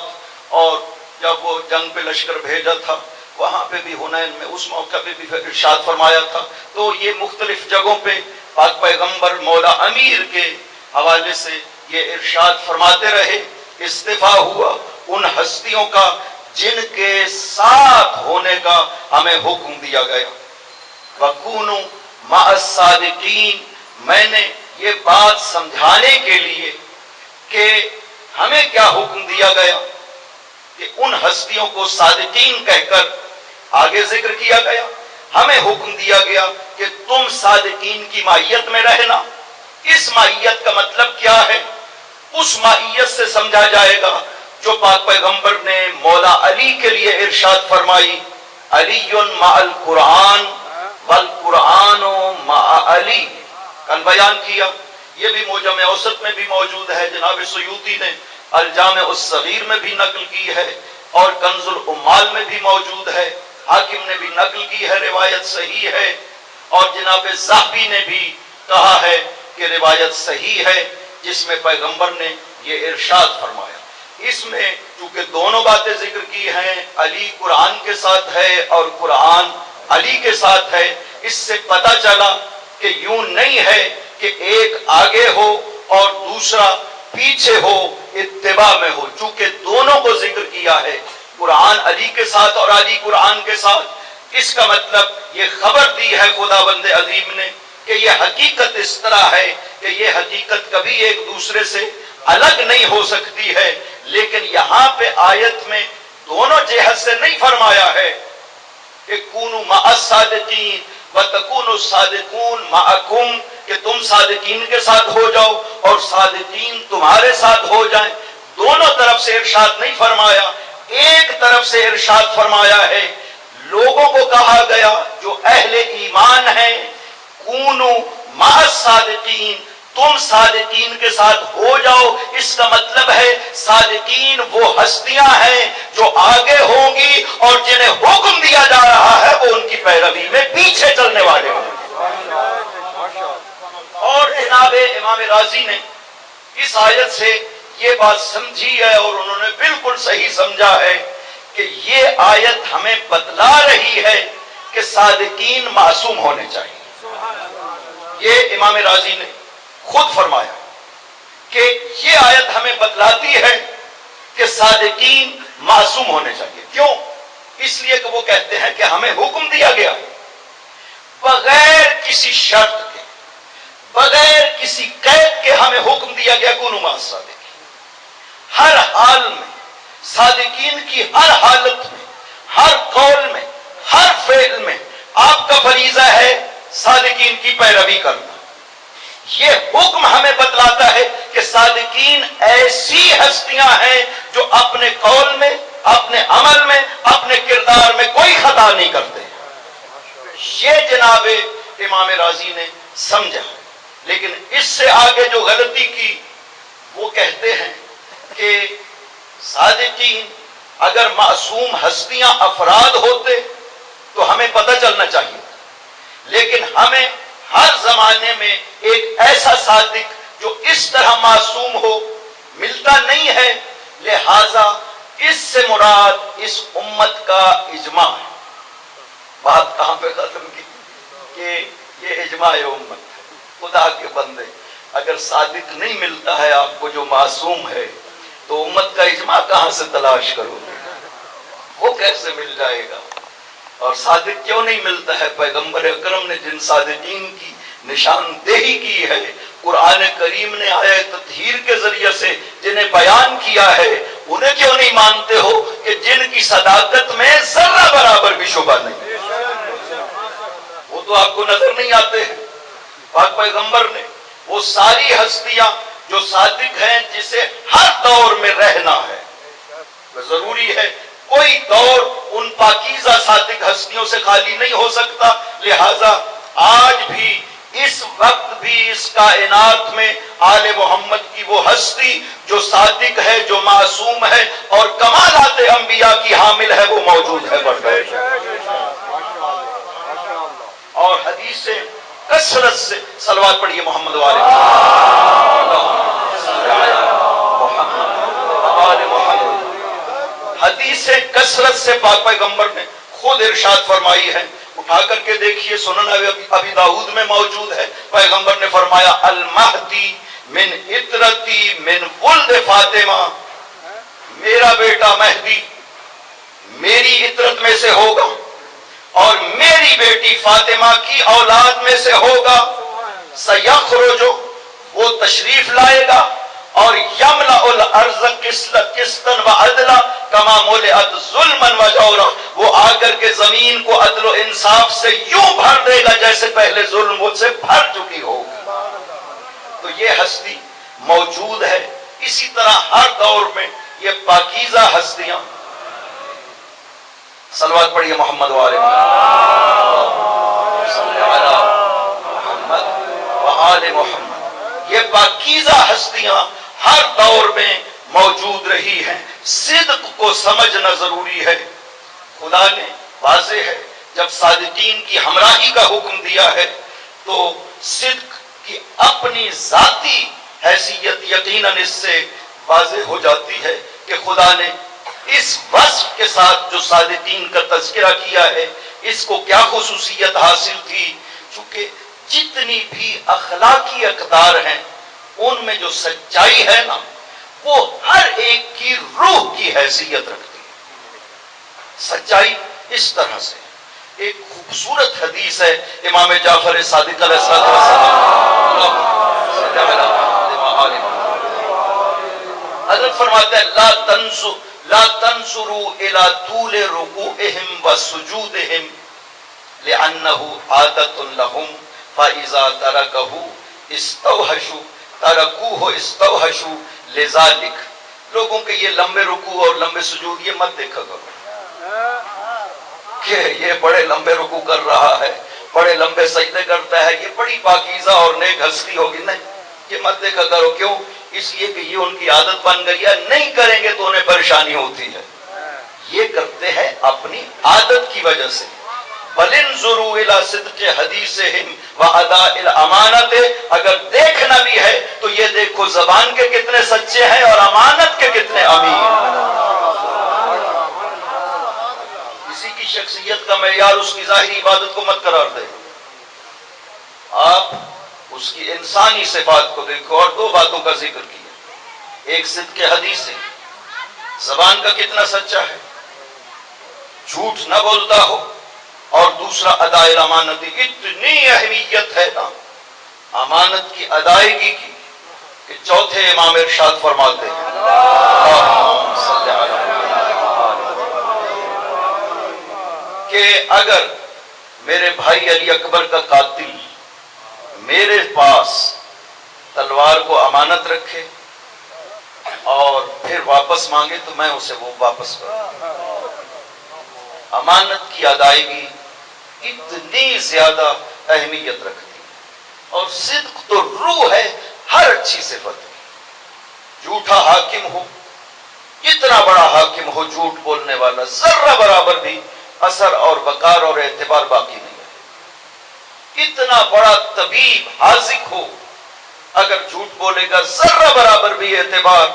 اور جب وہ جنگ پہ لشکر بھیجا تھا وہاں پہ بھی حنین میں اس موقع پہ بھی ارشاد فرمایا تھا۔ تو یہ مختلف جگہوں پہ پاک پیغمبر مولا امیر کے حوالے سے یہ ارشاد فرماتے رہے۔ استفاء ہوا ان ہستیوں کا جن کے ساتھ ہونے کا ہمیں حکم دیا گیا۔ وَكُونُوا مَعَ الصَّادِقِينَ، میں نے یہ بات سمجھانے کے لیے کہ ہمیں کیا حکم دیا گیا کہ ان ہستیوں کو صادقین کہہ کر آگے ذکر کیا گیا، ہمیں حکم دیا گیا کہ تم صادقین کی معیت میں رہنا۔ اس معیت کا مطلب کیا ہے؟ اس معیت سے سمجھا جائے گا جو پاک پیغمبر نے مولا علی کے لیے ارشاد فرمائی، علی مع القرآن والقرآن مع علی، کل بیان کیا۔ یہ بھی معجم اوسط میں بھی موجود ہے، جناب سیوطی نے الجامع الصغیر میں بھی نقل کی ہے اور کنز العمال میں بھی موجود ہے، حاکم نے بھی نقل کی ہے، روایت صحیح ہے، اور جناب ذہبی نے بھی کہا ہے کہ روایت صحیح ہے، جس میں پیغمبر نے یہ ارشاد فرمایا۔ اس میں چونکہ دونوں باتیں ذکر کی ہیں، علی قرآن کے ساتھ ہے اور قرآن علی کے ساتھ ہے، اس سے پتہ چلا کہ یوں نہیں ہے کہ ایک آگے ہو اور دوسرا پیچھے ہو، اتباع میں ہو، چونکہ دونوں کو ذکر کیا ہے، قرآن علی کے ساتھ اور علی قرآن کے ساتھ۔ اس کا مطلب یہ خبر دی ہے خداوند عظیم نے کہ یہ حقیقت اس طرح ہے کہ یہ حقیقت کبھی ایک دوسرے سے الگ نہیں ہو سکتی ہے، لیکن یہاں پہ آیت میں دونوں جہت سے نہیں فرمایا ہے کہ کونوا مع الصادقین وتکونوا الصادقون معکم، کہ تم صادقین کے ساتھ ہو جاؤ اور صادقین تمہارے ساتھ ہو جائیں۔ دونوں طرف سے ارشاد نہیں فرمایا، ایک طرف سے ارشاد فرمایا ہے۔ لوگوں کو کہا گیا جو اہل ایمان ہیں، کونوا مع الصادقین، تم صادقین کے ساتھ ہو جاؤ۔ اس کا مطلب ہے صادقین وہ ہستیاں ہیں جو آگے ہوں گی اور جنہیں حکم دیا جا رہا ہے وہ ان کی پیروی میں پیچھے چلنے والے ہوں گے۔ اور جناب امام راضی نے اس آیت سے یہ بات سمجھی ہے اور انہوں نے بالکل صحیح سمجھا ہے کہ یہ آیت ہمیں بتلا رہی ہے کہ صادقین معصوم ہونے چاہیے۔ یہ امام راضی نے خود فرمایا کہ یہ آیت ہمیں بتلاتی ہے کہ صادقین معصوم ہونے چاہیے۔ کیوں؟ اس لیے کہ وہ کہتے ہیں کہ ہمیں حکم دیا گیا بغیر کسی شرط کے، بغیر کسی قید کے ہمیں حکم دیا گیا کونوا مع الصادقین۔ ہر حال میں صادقین کی ہر حالت میں، ہر قول میں، ہر فعل میں آپ کا فریضہ ہے صادقین کی پیروی کرنا۔ یہ حکم ہمیں بتلاتا ہے کہ صادقین ایسی ہستیاں ہیں جو اپنے قول میں، اپنے عمل میں، اپنے کردار میں کوئی خطا نہیں کرتے۔ یہ جناب امام راضی نے سمجھا، لیکن اس سے آگے جو غلطی کی وہ کہتے ہیں کہ صادقین اگر معصوم ہستیاں افراد ہوتے تو ہمیں پتہ چلنا چاہیے، لیکن ہمیں ہر زمانے میں ایک ایسا صادق جو اس طرح معصوم ہو ملتا نہیں ہے، لہذا اس سے مراد اس امت کا اجماع ہے۔ بات کہاں پہ ختم کی کہ یہ اجماع امت ہے۔ خدا کے بندے، اگر صادق نہیں ملتا ہے آپ کو جو معصوم ہے تو امت کا اجماع کہاں سے تلاش کرو گے؟ وہ کیسے مل جائے گا؟ اور صادق کیوں نہیں ملتا ہے؟ پیغمبر اکرم نے جن صادقین کی نشاندہی کی ہے، قرآن کریم نے آیت تطہیر کے ذریعے سے جنہیں بیان کیا ہے، انہیں کیوں نہیں مانتے ہو کہ جن کی صداقت میں ذرہ برابر بھی شبہ نہیں؟ وہ تو آپ کو نظر نہیں آتے ہیں۔ پاک پیغمبر نے وہ ساری ہستیاں جو صادق ہیں جسے ہر دور میں رہنا ہے، ضروری ہے کوئی دور ان پاکیزہ صادق ہستیوں سے خالی نہیں ہو سکتا، لہذا آج بھی اس وقت بھی اس کائنات میں آل محمد کی وہ ہستی جو صادق ہے، جو معصوم ہے اور کمالات انبیاء کی حامل ہے، وہ موجود ہے۔ اور حدیث سے کثرت سے صلوات پڑھیے محمد والے حدیث سے کثرت سے پاک پیغمبر نے خود ارشاد فرمائی ہے، اٹھا کر کے دیکھیے، سنن ابی داؤد میں موجود ہے۔ پیغمبر نے فرمایا المہدی من اطرتی من ولد فاطمہ، میرا بیٹا مہدی میری اطرت میں سے ہوگا اور میری بیٹی فاطمہ کی اولاد میں سے ہوگا۔ سیخرج، وہ تشریف لائے گا اور یملأ الارض قسطا وعدلا کما ملئت ظلما وجورا، وہ آ کر کے زمین کو عدل و انصاف سے یوں بھر دے گا جیسے پہلے ظلم سے بھر چکی ہو۔ تو یہ ہستی موجود ہے۔ اسی طرح ہر دور میں یہ پاکیزہ ہستیاں، صلوات پڑھیے محمد والے محمد وآل محمد، یہ پاکیزہ ہستیاں ہر دور میں موجود رہی ہیں۔ صدق کو سمجھنا ضروری ہے۔ خدا نے واضح ہے جب صادقین کی ہمراہی کا حکم دیا ہے تو صدق کی اپنی ذاتی حیثیت یقیناً اس سے واضح ہو جاتی ہے کہ خدا نے اس وصف کے ساتھ جو صادقین کا تذکرہ کیا ہے اس کو کیا خصوصیت حاصل تھی؟ چونکہ جتنی بھی اخلاقی اقدار ہیں ان میں جو سچائی ہے نا وہ ہر ایک کی روح کی حیثیت رکھتی ہے۔ سچائی اس طرح سے ایک خوبصورت حدیث ہے امام جعفر صادق علیہ السلام حضرت فرماتے ہیں لا تنظروا الى طول رکوعهم وسجودهم لانه عادة لهم فاذا تركوه استوحشوا لذلك۔ لوگوں کے یہ لمبے رکوع اور لمبے سجود یہ مت دیکھا کرو کہ یہ بڑے لمبے رکوع کر رہا ہے، بڑے لمبے سجدے کرتا ہے، یہ بڑی پاکیزہ اور نیک ہستی ہوگی، نہیں، یہ مت دیکھا کرو۔ کیوں؟ اس لیے کہ یہ ان کی عادت بن گئی ہے، نہیں کریں گے تو انہیں پریشانی ہوتی ہے، یہ کرتے ہیں اپنی عادت کی وجہ سے۔ بل انظروا الى صدق حدیثہم واداء الامانۃ، اگر دیکھنا بھی ہے تو یہ دیکھو زبان کے کتنے سچے ہیں اور امانت کے کتنے امین۔ کسی کی شخصیت کا معیار اس کی ظاہری عبادت کو مت قرار دے، آپ اس کی انسانی صفات کو دیکھو۔ اور دو باتوں کا ذکر کیا، ایک صدق حدیث ہے، زبان کا کتنا سچا ہے، جھوٹ نہ بولتا ہو، اور دوسرا اداء الامانت، اتنی اہمیت ہے نا امانت کی ادائیگی کی کہ چوتھے امام ارشاد فرماتے ہیں کہ اگر میرے بھائی علی اکبر کا قاتل میرے پاس تلوار کو امانت رکھے اور پھر واپس مانگے تو میں اسے وہ واپس کروں۔ امانت کی ادائیگی اتنی زیادہ اہمیت رکھتی ہے، اور صدق تو روح ہے ہر اچھی صفت کی۔ جھوٹا حاکم ہو، اتنا بڑا حاکم ہو، جھوٹ بولنے والا ذرہ برابر بھی اثر اور وقار اور اعتبار باقی نہیں ہے۔ اتنا بڑا طبیب حاذق ہو، اگر جھوٹ بولے گا ذرہ برابر بھی اعتبار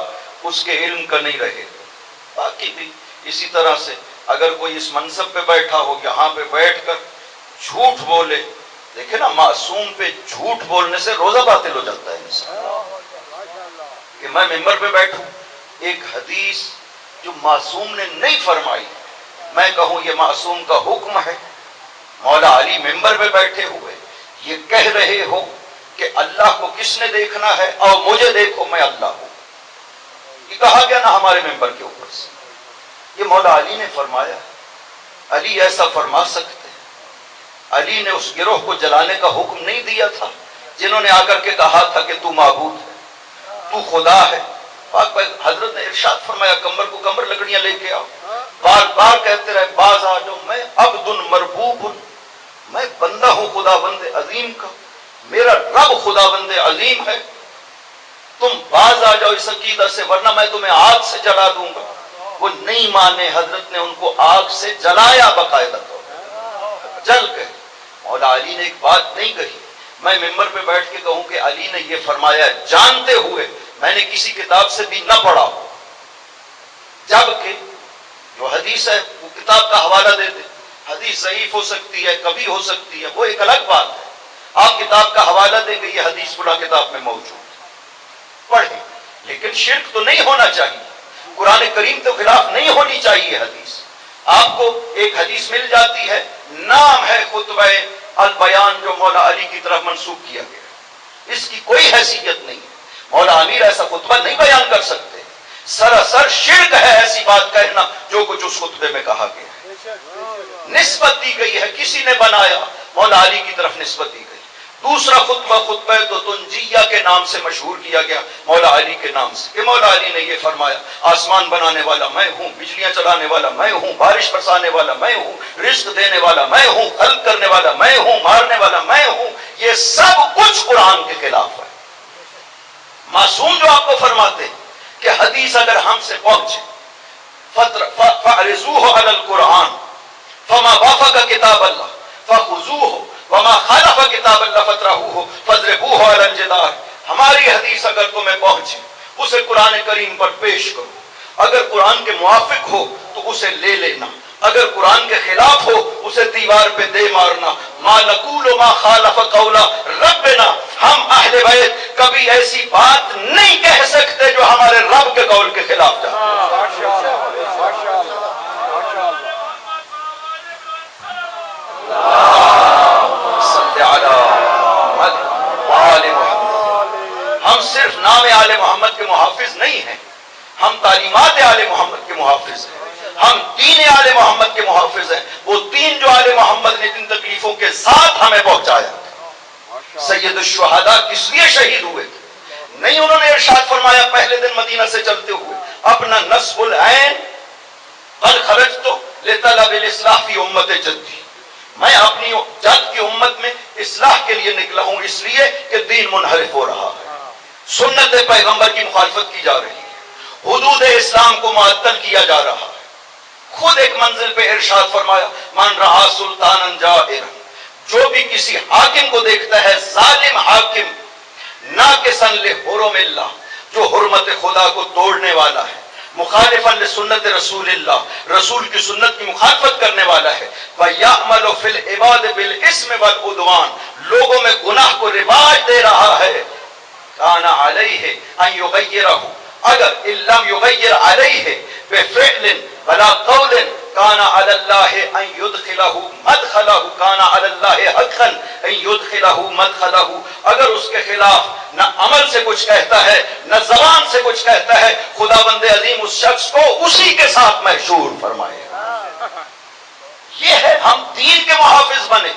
اس کے علم کا نہیں رہے گا۔ باقی بھی اسی طرح سے اگر کوئی اس منصب پہ بیٹھا ہو، یہاں پہ بیٹھ کر جھوٹ بولے، دیکھیں نا معصوم پہ جھوٹ بولنے سے روزہ باطل ہو جاتا ہے انسان۔ کہ میں ممبر پہ بیٹھوں، ایک حدیث جو معصوم نے نہیں فرمائی میں کہوں یہ معصوم کا حکم ہے، مولا علی ممبر پہ بیٹھے ہوئے یہ کہہ رہے ہو کہ اللہ کو کس نے دیکھنا ہے، اور مجھے دیکھو میں اللہ ہوں، یہ کہا گیا نا ہمارے ممبر کے اوپر سے، یہ مولا علی نے فرمایا۔ علی ایسا فرما سکتے ہیں؟ علی نے اس گروہ کو جلانے کا حکم نہیں دیا تھا جنہوں نے آ کر کے کہا تھا کہ تو معبود ہے، تو خدا ہے؟ پاک حضرت نے ارشاد فرمایا کمر کو کمر لکڑیاں لے کے آؤ، بار بار کہتے رہے باز آ جاؤ، میں عبد مربوب ہوں، میں بندہ ہوں خدا بند عظیم کا، میرا رب خدا بند عظیم ہے، تم باز آ جاؤ اس عقیدہ سے ورنہ میں تمہیں آگ سے جلا دوں گا۔ وہ نہیں مانے، حضرت نے ان کو آگ سے جلایا باقاعدہ طور پر، جل گئے۔ مولا علی نے ایک بات نہیں کہی، میں ممبر پہ بیٹھ کے کہوں کہ علی نے یہ فرمایا جانتے ہوئے میں نے کسی کتاب سے بھی نہ پڑھا ہو، جبکہ جو حدیث ہے وہ کتاب کا حوالہ دیتے، حدیث ضعیف ہو سکتی ہے، کبھی ہو سکتی ہے، وہ ایک الگ بات ہے، آپ کتاب کا حوالہ دیں گے یہ حدیث فلاں کتاب میں موجود ہے، پڑھیں، لیکن شرک تو نہیں ہونا چاہیے، قرآن کریم کے خلاف نہیں ہونی چاہیے حدیث۔ آپ کو ایک حدیث مل جاتی ہے، نام ہے خطبہ البیان جو مولا علی کی طرف منسوب کیا گیا، اس کی کوئی حیثیت نہیں ہے، مولا امیر ایسا خطبہ نہیں بیان کر سکتے، سراسر شرک ہے ایسی بات کہنا جو کچھ اس خطبے میں کہا گیا ہے، نسبت دی گئی ہے، کسی نے بنایا، مولا علی کی طرف نسبت دی گئی۔ دوسرا خطبہ تو تنجیہ کے نام سے مشہور کیا گیا، مولا علی کے نام سے، کہ مولا علی نے یہ فرمایا آسمان بنانے والا میں ہوں، بجلیاں چلانے والا میں ہوں، بارش برسانے والا میں ہوں، رزق دینے والا میں ہوں، خلق کرنے والا میں ہوں، مارنے والا میں ہوں، یہ سب کچھ قرآن کے خلاف ہے۔ معصوم جو آپ کو فرماتے کہ حدیث اگر ہم سے پہنچے فَعْرِضُوهُ عَلَى الْقُرْآنِ فَمَا وَافَقَ كِتَابَ اللَّهِ فَخُذُوهُ وَمَا خَالَفَ كِتَابَ اللَّهِ فَاطْرَحُوهُ فَاضْرِبُوهُ عَلَى الْجِدَارِ، ہماری حدیث اگر تمہیں پہنچے اسے قرآن کریم پر پیش کرو، اگر قرآن کے موافق ہو تو اسے لے لینا، اگر قرآن کے خلاف ہو اسے دیوار پہ دے مارنا۔ ما نقول ما خالف قول ربنا، ہم اہل بیت کبھی ایسی بات نہیں کہہ سکتے جو ہمارے رب کے قول کے خلاف جائے۔ ہم صرف نام آل محمد کے محافظ نہیں ہیں، ہم تعلیمات آل محمد کے محافظ ہیں، ہم دین آل محمد کے محافظ ہیں، وہ دین جو آل محمد نے جن تکلیفوں کے ساتھ ہمیں پہنچایا۔ سید الشہداء کس لیے شہید ہوئے تھے؟ نہیں انہوں نے ارشاد فرمایا پہلے دن مدینہ سے چلتے ہوئے اپنا نصب العین قد خرجت لطلب الاصلاح فی امت جدی، میں اپنی جد کی امت میں اصلاح کے لیے نکلا ہوں، اس لیے کہ دین منحرف ہو رہا ہے، سنت پیغمبر کی مخالفت کی جا رہی ہے، حدود اسلام کو معطل کیا جا رہا ہے۔ خود ایک منزل پہ ارشاد فرمایا من رہا سلطانا جائرا، جو بھی کسی حاکم کو دیکھتا ہے ظالم حاکم ناقصا لحرم اللہ، جو حرمت خدا کو توڑنے والا ہے، مخالفا لسنت رسول اللہ، رسول کی سنت کی مخالفت کرنے والا ہے، وَيَعْمَلُ فِي الْعِبَادِ بِالْإِثْمِ وَالْعُدْوَانِ، لوگوں میں گناہ کو رواج دے رہا ہے، کان علیہ ان یغیرہ، اگر ان لم یغیر علیہ بفعل ولا قول کان علی اللہ ان یدخلہ مدخلہ، کان علی اللہ حقا ان یدخلہ مدخلہ، اگر اس کے خلاف نہ عمل سے کچھ کہتا ہے نہ زبان سے کچھ کہتا ہے، خدا بند عظیم اس شخص کو اسی کے ساتھ محشور فرمائے۔ یہ ہے ہم دین کے محافظ بنے،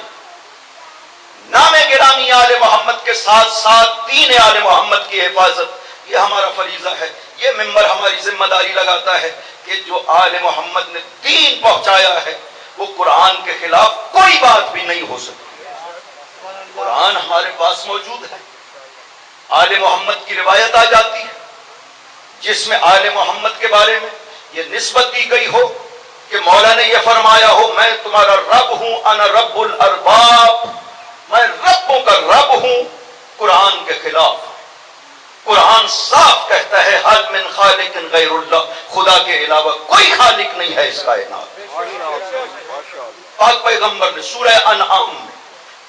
نام گرامی آل محمد کے ساتھ ساتھ دین آل محمد کی حفاظت، یہ ہمارا فریضہ ہے۔ یہ ممبر ہماری ذمہ داری لگاتا ہے کہ جو آل محمد نے دین پہنچایا ہے وہ قرآن کے خلاف کوئی بات بھی نہیں ہو سکتی۔ قرآن ہمارے پاس موجود ہے، آل محمد کی روایت آ جاتی ہے جس میں آل محمد کے بارے میں یہ نسبت دی گئی ہو کہ مولا نے یہ فرمایا ہو میں تمہارا رب ہوں، انا رب الارباب، میں ربوں کا رب ہوں، قرآن کے خلاف۔ قرآن صاف کہتا ہے حل من خالق غیر اللہ، خدا کے علاوہ کوئی خالق نہیں ہے اس کائنات۔ پاک پیغمبر نے سورہ انعام میں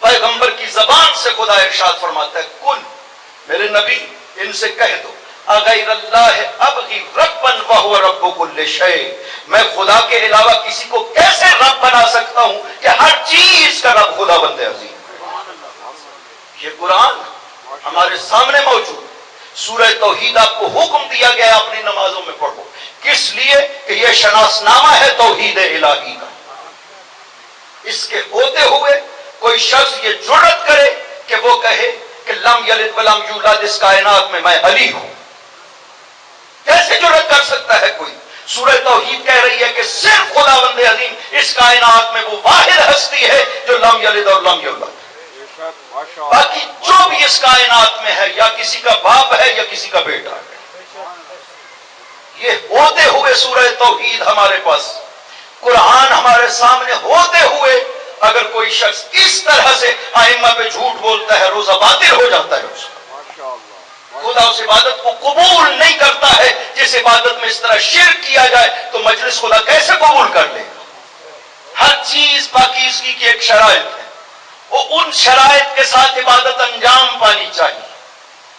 پیغمبر کی زبان سے خدا ارشاد فرماتا ہے کل، میرے نبی ان سے کہہ دو اغیر اللہ ابغی ربا وہو رب کل شیء، میں خدا کے علاوہ کسی کو کیسے رب بنا سکتا ہوں کہ ہر چیز کا رب خدا بند عظیم۔ یہ قرآن ہمارے سامنے موجود، سورہ توحید آپ کو حکم دیا گیا اپنی نمازوں میں پڑھو، کس لیے کہ یہ شناس نامہ ہے توحید الہی کا۔ اس کے ہوتے ہوئے کوئی شخص یہ جرأت کرے کہ وہ کہے کہ لم یلد ولم یولد، اس کائنات میں علی ہوں، کیسے جرأت کر سکتا ہے کوئی؟ سورہ توحید کہہ رہی ہے کہ صرف خداوند عظیم اس کائنات میں وہ واحد ہستی ہے جو لم یلد اور لم یولد، باقی جو بھی اس کائنات میں ہے یا کسی کا باپ ہے یا کسی کا بیٹا ہے۔ یہ ہوتے ہوئے سورہ توحید ہمارے پاس، قرآن ہمارے سامنے ہوتے ہوئے اگر کوئی شخص اس طرح سے ائمہ پہ جھوٹ بولتا ہے روزہ باطل ہو جاتا ہے اس کا۔ خدا اس عبادت کو قبول نہیں کرتا ہے، جس عبادت میں اس طرح شرک کیا جائے تو مجلس خدا کیسے قبول کر لے گا؟ ہر چیز پاکیزگی کی ایک شرائط ہے، وہ ان شرائط کے ساتھ عبادت انجام پانی چاہیے۔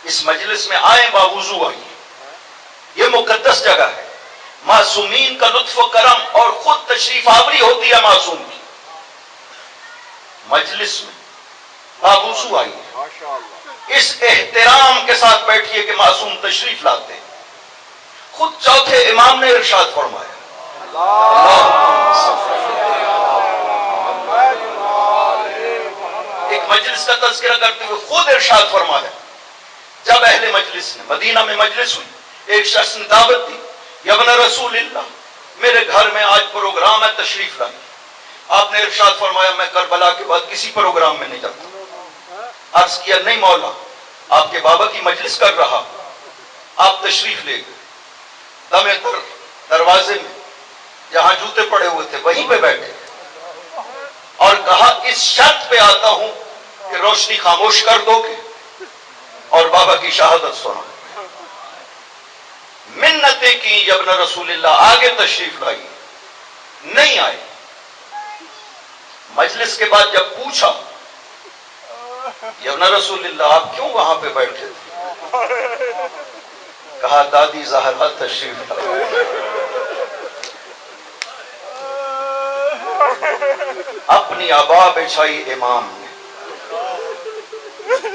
اس مجلس میں آئیں باوضو آئیے، یہ مقدس جگہ ہے، معصومین کا لطف و کرم اور خود تشریف آوری ہوتی ہے معصوم کی۔ مجلس میں باوضو آئیے، اس احترام کے ساتھ بیٹھیے کہ معصوم تشریف لاتے ہیں۔ خود چوتھے امام نے ارشاد فرمایا ایک مجلس کا تذکرہ کرتے ہوئے خود ارشاد فرمایا، جب اہل مجلس نے مدینہ میں مجلس ہوئی، ایک شخص نے دعوت دی، یا ابن رسول اللہ میرے گھر میں آج پروگرام ہے تشریف لائیں۔ آپ نے ارشاد فرمایا میں کربلا کے بعد کسی پروگرام میں نہیں جاتا۔ عرض کیا نہیں مولا، آپ کے بابا کی مجلس کر رہا، آپ تشریف لے گئے، دمے در دروازے میں جہاں جوتے پڑے ہوئے تھے وہیں پہ بیٹھے اور کہا اس شرط پہ آتا ہوں کہ روشنی خاموش کر دو گے اور بابا کی شہادت سنا۔ منتیں کی ابن رسول اللہ آگے تشریف لائیے، نہیں آئے۔ مجلس کے بعد جب پوچھا ابن رسول اللہ آپ کیوں وہاں پہ بیٹھے تھے، کہا دادی زہرا تشریف لائی۔ اپنی عبا بچھائی امام نے،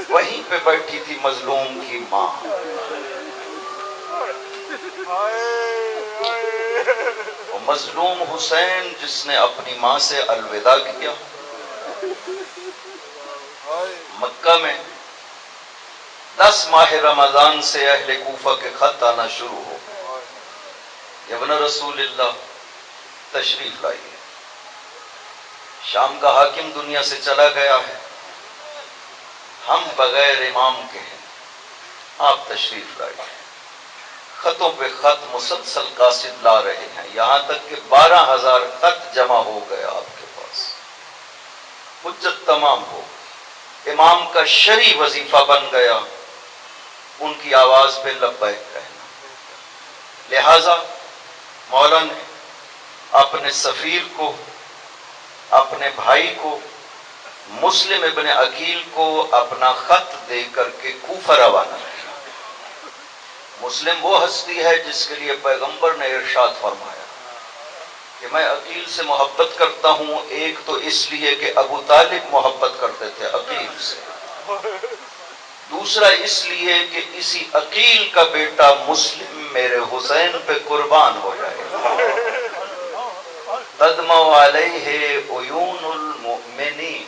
وہیں پہ بیٹھی تھی مظلوم کی ماں۔ وہ مظلوم حسین جس نے اپنی ماں سے الوداع کیا۔ مکہ میں 10 ماہ رمضان سے اہل کوفہ کے خط آنا شروع ہو گئے، ابن رسول اللہ تشریف لائیے، شام کا حاکم دنیا سے چلا گیا ہے، ہم بغیر امام کے ہیں، آپ تشریف لائیے۔ خطوں پہ خط مسلسل قاصد لا رہے ہیں، یہاں تک کہ 12,000 خط جمع ہو گئے آپ کے پاس، حجت تمام ہو گئی، امام کا شرعی وظیفہ بن گیا ان کی آواز پہ لبیک کہنا۔ لہذا مولا نے اپنے سفیر کو، اپنے بھائی کو، مسلم ابن عقیل کو اپنا خط دے کر کے کوفہ روانہ کیا۔ مسلم وہ ہستی ہے جس کے لیے پیغمبر نے ارشاد فرمایا کہ میں عقیل سے محبت کرتا ہوں، ایک تو اس لیے کہ ابو طالب محبت کرتے تھے عقیل سے، دوسرا اس لیے کہ اسی عقیل کا بیٹا مسلم میرے حسین پہ قربان ہو جائے۔ تدمع علیہ عیون المؤمنین،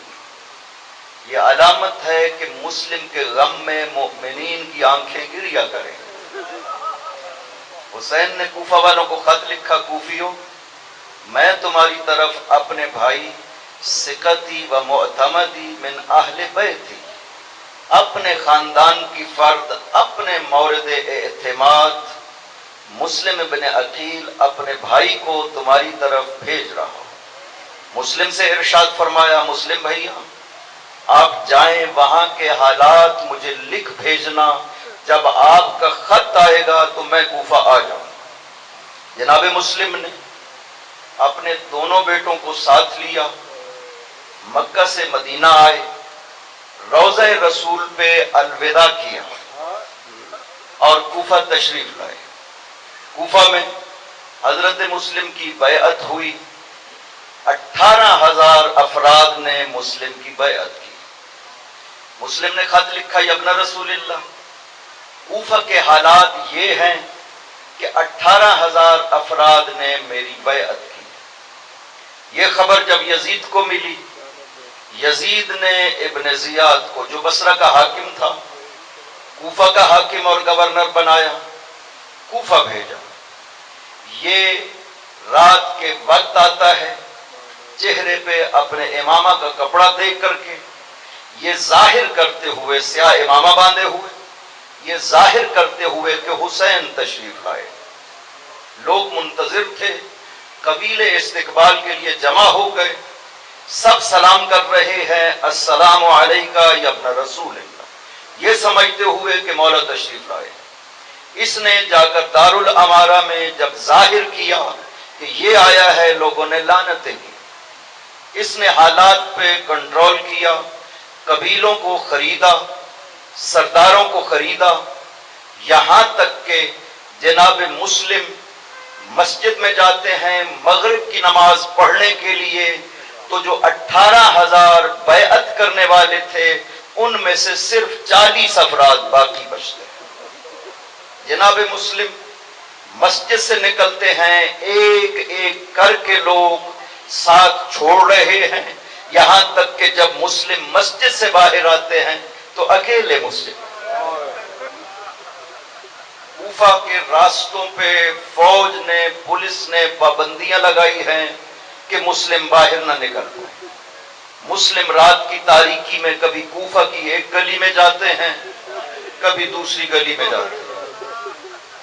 یہ علامت ہے کہ مسلم کے غم میں مؤمنین کی آنکھیں گریا کریں۔ حسین نے کوفہ والوں کو خط لکھا، کوفیوں میں تمہاری طرف اپنے بھائی ثقتی و معتمدی من اہل بیتی، اپنے خاندان کی فرد، اپنے مورد اعتماد مسلم ابن عقیل اپنے بھائی کو تمہاری طرف بھیج رہا ہوں۔ مسلم سے ارشاد فرمایا، مسلم بھائیا آپ جائیں، وہاں کے حالات مجھے لکھ بھیجنا، جب آپ کا خط آئے گا تو میں کوفہ آ جاؤں۔ جناب مسلم نے اپنے دونوں بیٹوں کو ساتھ لیا، مکہ سے مدینہ آئے، روضہ رسول پہ الوداع کیا اور کوفہ تشریف لائے۔ کوفہ میں حضرت مسلم کی بیعت ہوئی، 18,000 افراد نے مسلم کی بیعت کی۔ مسلم نے خط لکھا، یا ابن رسول اللہ کوفہ کے حالات یہ ہیں کہ 18,000 افراد نے میری بیعت کی۔ یہ خبر جب یزید کو ملی، یزید نے ابن زیاد کو، جو بصرہ کا حاکم تھا، کوفہ کا حاکم اور گورنر بنایا، کوفہ بھیجا۔ یہ رات کے وقت آتا ہے، چہرے پہ اپنے امامہ کا کپڑا دیکھ کر کے یہ ظاہر کرتے ہوئے، سیاہ امامہ باندھے ہوئے، یہ ظاہر کرتے ہوئے کہ حسین تشریف لائے۔ لوگ منتظر تھے، قبیلے استقبال کے لیے جمع ہو گئے، سب سلام کر رہے ہیں، السلام علیکہ یا ابن رسول اللہ، یہ سمجھتے ہوئے کہ مولا تشریف لائے۔ اس نے جا کر دارالامارہ میں جب ظاہر کیا کہ یہ آیا ہے، لوگوں نے لعنتیں کی۔ اس نے حالات پہ کنٹرول کیا، قبیلوں کو خریدا، سرداروں کو خریدا، یہاں تک کہ جناب مسلم مسجد میں جاتے ہیں مغرب کی نماز پڑھنے کے لیے، تو جو 18,000 بیعت کرنے والے تھے ان میں سے صرف 40 افراد باقی بچتے ہیں۔ جناب مسلم مسجد سے نکلتے ہیں، ایک ایک کر کے لوگ ساتھ چھوڑ رہے ہیں، یہاں تک کہ جب مسلم مسجد سے باہر آتے ہیں تو اکیلے مسلم۔ کوفہ کے راستوں پہ فوج نے، پولیس نے پابندیاں لگائی ہیں کہ مسلم باہر نہ نکل پائے۔ مسلم رات کی تاریکی میں کبھی کوفہ کی ایک گلی میں جاتے ہیں، کبھی دوسری گلی میں جاتے ہیں،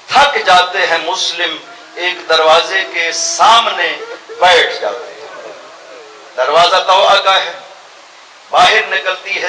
تھک جاتے ہیں مسلم، ایک دروازے کے سامنے بیٹھ جاتے ہیں۔ دروازہ توأ کا ہے، باہر نکلتی ہے،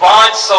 500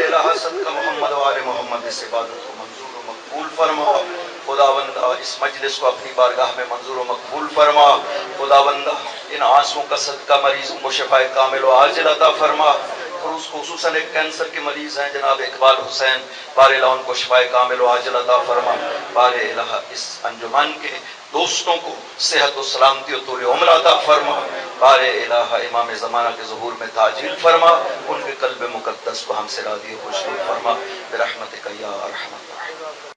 بار الہ صدقہ محمد و آل محمد اس عبادت کو منظور و مقبول فرما خداوندہ، اس مجلس کو اپنی بارگاہ میں منظور و مقبول فرما خداوندہ، ان آنسوں کا صدقہ مریضوں کو شفائے کامل و عاجل عطا فرما، اور اس خصوصاً ایک کینسر کے مریض ہیں جناب اقبال حسین، بار الہ ان کو شفائے کامل و عاجل عطا فرما، بار الہ اس انجمن کے دوستوں کو صحت و سلامتی و طول عمر عطا فرما، بار الہ امام زمانہ کے ظہور میں تعجیل فرما، ان کے قلب مقدس کو ہم سے راضی و خوشنود فرما برحمتک یا ارحم الراحمین۔